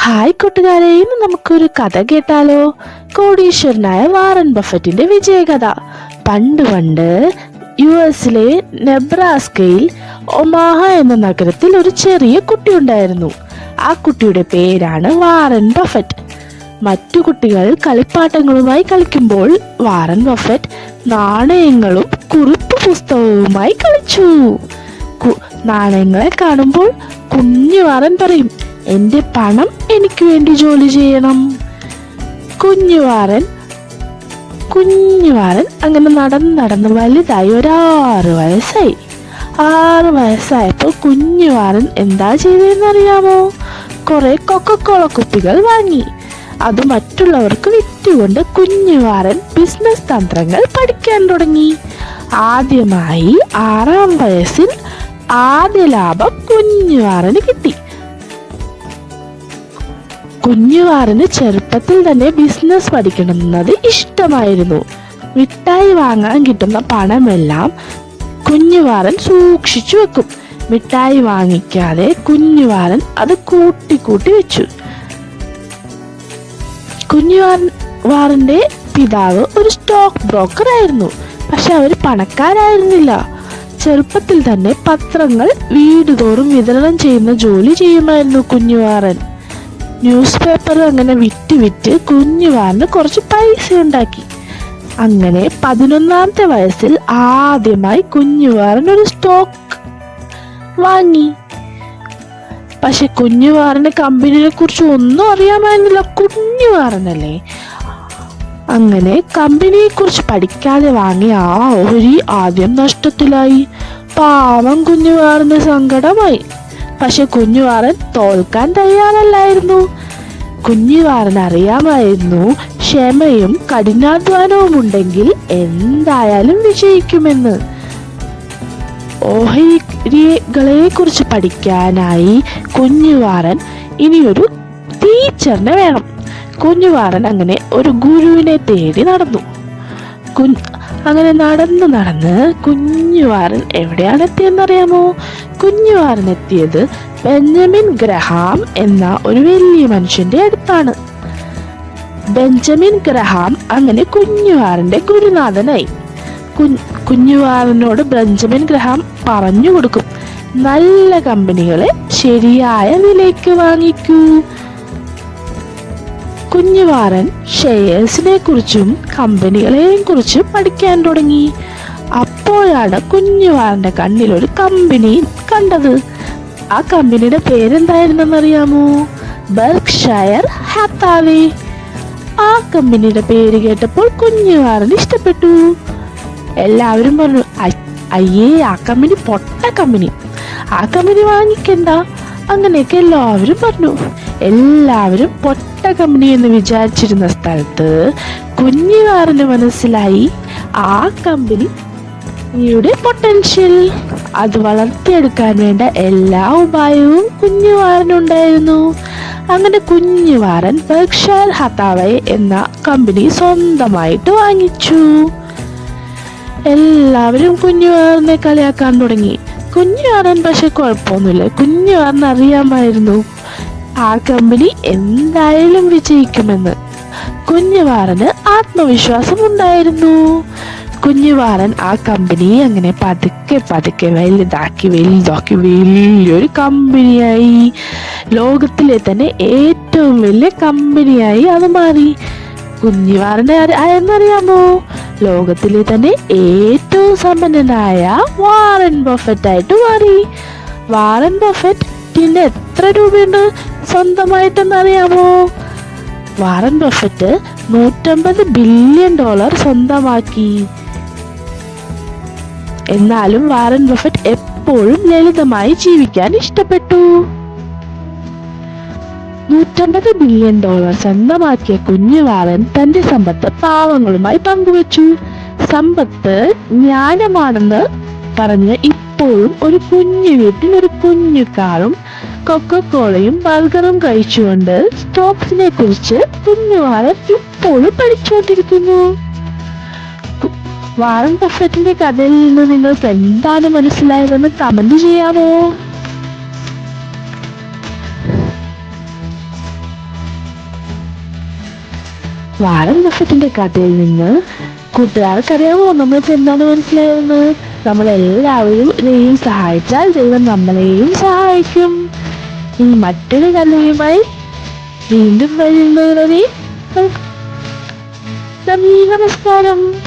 Hi കൂട്ടുകാരെ, ഇന്ന് നമുക്കൊരു കഥ കേട്ടാലോ? കോടീശ്വരനായ വാറൻ ബഫറ്റിന്റെ വിജയകഥ. പണ്ട് യുഎസിലെ നെബ്രാസ്കയിൽ ഒമാഹ എന്ന നഗരത്തിൽ ഒരു ചെറിയ കുട്ടി ഉണ്ടായിരുന്നു. ആ കുട്ടിയുടെ പേരാണ് വാറൻ ബഫറ്റ്. മറ്റു കുട്ടികൾ കളിപ്പാട്ടങ്ങളുമായി കളിക്കുമ്പോൾ വാറൻ ബഫറ്റ് നാണയങ്ങളും കുറിപ്പ് പുസ്തകവുമായി കളിച്ചു. നാണയങ്ങളെ കാണുമ്പോൾ കുഞ്ഞു വാറൻ പറയും, എന്റെ പണം എനിക്ക് വേണ്ടി ജോലി ചെയ്യണം. കുഞ്ഞുവാരൻ അങ്ങനെ നടന്ന് വലുതായി. 6 വയസ്സായി. 6 വയസ്സായപ്പോൾ കുഞ്ഞുവാരൻ എന്താ ചെയ്തതെന്നറിയാമോ? കുറെ കൊക്കക്കോള കുപ്പികൾ വാങ്ങി. അത് മറ്റുള്ളവർക്ക് വിറ്റുകൊണ്ട് കുഞ്ഞുവാരൻ ബിസിനസ് തന്ത്രങ്ങൾ പഠിക്കാൻ തുടങ്ങി. ആദ്യമായി 6-ാം വയസ്സിൽ ആദ്യ ലാഭം കുഞ്ഞുവാരന് കിട്ടി. കുഞ്ഞുവാരന് ചെറുപ്പത്തിൽ തന്നെ ബിസിനസ് പഠിക്കണമെന്നത് ഇഷ്ടമായിരുന്നു. മിഠായി വാങ്ങാൻ കിട്ടുന്ന പണമെല്ലാം കുഞ്ഞുവാരൻ സൂക്ഷിച്ചു വെക്കും. മിഠായി വാങ്ങിക്കാതെ കുഞ്ഞുവാരൻ അത് കൂട്ടി വെച്ചു. കുഞ്ഞുവാരന്റെ പിതാവ് ഒരു സ്റ്റോക്ക് ബ്രോക്കർ ആയിരുന്നു. പക്ഷെ അവർ പണക്കാരായിരുന്നില്ല. ചെറുപ്പത്തിൽ തന്നെ പത്രങ്ങൾ വീടുതോറും വിതരണം ചെയ്യുന്ന ജോലി ചെയ്യുമായിരുന്നു കുഞ്ഞുവാരൻ. ന്യൂസ് പേപ്പർ അങ്ങനെ വിറ്റ് കുഞ്ഞുവാരന് കുറച്ച് പൈസ ഉണ്ടാക്കി. അങ്ങനെ 11-ാമത്തെ വയസ്സിൽ ആദ്യമായി കുഞ്ഞുവാരൻ ഒരു സ്റ്റോക്ക് വാങ്ങി. പക്ഷെ കുഞ്ഞുവാരന് കമ്പനിയെ കുറിച്ച് ഒന്നും അറിയാമായിരുന്നില്ല. കുഞ്ഞുവാരനല്ലേ. അങ്ങനെ കമ്പനിയെ കുറിച്ച് പഠിക്കാതെ വാങ്ങിയ ആ ഓഹരി ആദ്യം നഷ്ടത്തിലായി. പാവം കുഞ്ഞുവാരന് സങ്കടമായി. പക്ഷെ കുഞ്ഞുവാരൻ തോൽക്കാൻ തയ്യാറല്ലായിരുന്നു. കുഞ്ഞുവാരൻ അറിയാമായിരുന്നു, ക്ഷമയും കഠിനാധ്വാനവും ഉണ്ടെങ്കിൽ എന്തായാലും വിജയിക്കുമെന്ന്. ഓഹരികളെ കുറിച്ച് പഠിക്കാനായി കുഞ്ഞുവാരൻ ഇനിയൊരു ടീച്ചറിനെ വേണം. കുഞ്ഞുവാരൻ അങ്ങനെ ഒരു ഗുരുവിനെ തേടി നടന്നു. അങ്ങനെ നടന്ന് കുഞ്ഞുവാരൻ എവിടെയാണ് എത്തിയെന്നറിയാമോ? കുഞ്ഞുവാരൻ എത്തിയത് ബെഞ്ചമിൻ ഗ്രഹാം എന്ന ഒരു വലിയ മനുഷ്യന്റെ അടുത്താണ്. ബെഞ്ചമിൻ ഗ്രഹാം അങ്ങനെ കുഞ്ഞുവാരന്റെ ഗുരുനാഥനായി. കുഞ്ഞുവാരനോട് ബെഞ്ചമിൻ ഗ്രഹാം പറഞ്ഞു കൊടുക്കും, നല്ല കമ്പനികളെ ശരിയായ വിലയ്ക്ക് വാങ്ങിക്കൂ. കുഞ്ഞുവാരൻ ഷെയർസിനെ കുറിച്ചും കമ്പനികളെയും കുറിച്ചും പഠിക്കാൻ തുടങ്ങി. അപ്പോഴാണ് കുഞ്ഞുവാരന്റെ കണ്ണിൽ ഒരു കമ്പനി കണ്ടത്. ആ കമ്പനിയുടെ പേരെന്തായിരുന്നെന്നറിയാമോ? ബെർക്ക്ഷയർ ഹാത്താവേ. ആ കമ്പനിയുടെ പേര് കേട്ടപ്പോൾ കുഞ്ഞുവാരന് ഇഷ്ടപ്പെട്ടു. എല്ലാവരും പറഞ്ഞു, അയ്യേ, ആ കമ്പനി പൊട്ട കമ്പനി, ആ കമ്പനി വാങ്ങിക്കണ്ട. അങ്ങനെയൊക്കെ എല്ലാവരും പറഞ്ഞു. എല്ലാവരും പൊട്ട കമ്പനി എന്ന് വിചാരിച്ചിരുന്ന സ്ഥലത്ത് കുഞ്ഞുവാരന് മനസ്സിലായി ആ കമ്പനിയുടെ പൊട്ടൻഷ്യൽ. അത് വളർത്തിയെടുക്കാൻ വേണ്ട എല്ലാ ഉപായവും കുഞ്ഞുവാരനുണ്ടായിരുന്നു. അങ്ങനെ കുഞ്ഞുവാരൻ ബെർക്ക്ഷയർ ഹാത്താവേ എന്ന കമ്പനി സ്വന്തമായിട്ട് വാങ്ങിച്ചു. എല്ലാവരും കുഞ്ഞുവാരനെ കളിയാക്കാൻ തുടങ്ങി. കുഞ്ഞുവാരൻ പക്ഷെ കുഴപ്പമൊന്നുമില്ല. കുഞ്ഞുവാരൻ അറിയാമായിരുന്നു ആ കമ്പനി എന്തായാലും വിജയിക്കുമെന്ന്. കുഞ്ഞുവാരന് ആത്മവിശ്വാസം ഉണ്ടായിരുന്നു. കുഞ്ഞുവാരൻ ആ കമ്പനി അങ്ങനെ പതുക്കെ വലുതാക്കി വലിയൊരു കമ്പനിയായി. ലോകത്തിലെ തന്നെ ഏറ്റവും വലിയ കമ്പനിയായി അത് മാറി. കുഞ്ഞുവാരനെ എന്നറിയാമോ? ലോകത്തിലെ തന്നെ ഏറ്റവും സമ്പന്നനായ വാറൻ ബഫറ്റ് ആയിട്ട് മാറി. വാറൻ ബഫറ്റിന് എത്ര രൂപയുണ്ട് സ്വന്തമായിട്ടെന്നറിയാമോ? വാറൻ ബഫറ്റ് $150 ബില്യൺ സ്വന്തമാക്കി. എന്നാലും വാറൻ ബഫറ്റ് എപ്പോഴും ലളിതമായി ജീവിക്കാൻ ഇഷ്ടപ്പെട്ടു. $150 ബില്യൺ സ്വന്തമാക്കിയ കുഞ്ഞുവാരൻ തന്റെ സമ്പത്ത് പാവങ്ങളുമായി പങ്കുവച്ചു. സമ്പത്ത് ജ്ഞാനമാണെന്ന് പറഞ്ഞ് ഇപ്പോഴും ഒരു കുഞ്ഞു വീട്ടിൽ ഒരു കുഞ്ഞു കാറും കൊക്കക്കോളയും ബർഗറും കഴിച്ചുകൊണ്ട് സ്റ്റോക്സിനെ കുറിച്ച് കുഞ്ഞുവാരൻ ഇപ്പോഴും പഠിച്ചുകൊണ്ടിരിക്കുന്നു. വാറൻ ബഫറ്റിന്റെ കഥയിൽ നിന്ന് നിങ്ങൾക്ക് എന്താണ് മനസ്സിലായതെന്ന് കമന്റ് ചെയ്യാമോ? വാഴം ബഫറ്റിന്റെ കഥയിൽ നിന്ന് കൂട്ടുകാർക്കറിയാമോ നമ്മൾക്ക് എന്താണ് മനസ്സിലാവുന്നത്? നമ്മളെല്ലാവരും ദൈവം സഹായിച്ചാൽ ദൈവം നമ്മളെയും സഹായിക്കും. ഇനി മറ്റൊരു കഥയുമായി വീണ്ടും വരുന്നവരെ നന്ദി, നമസ്കാരം.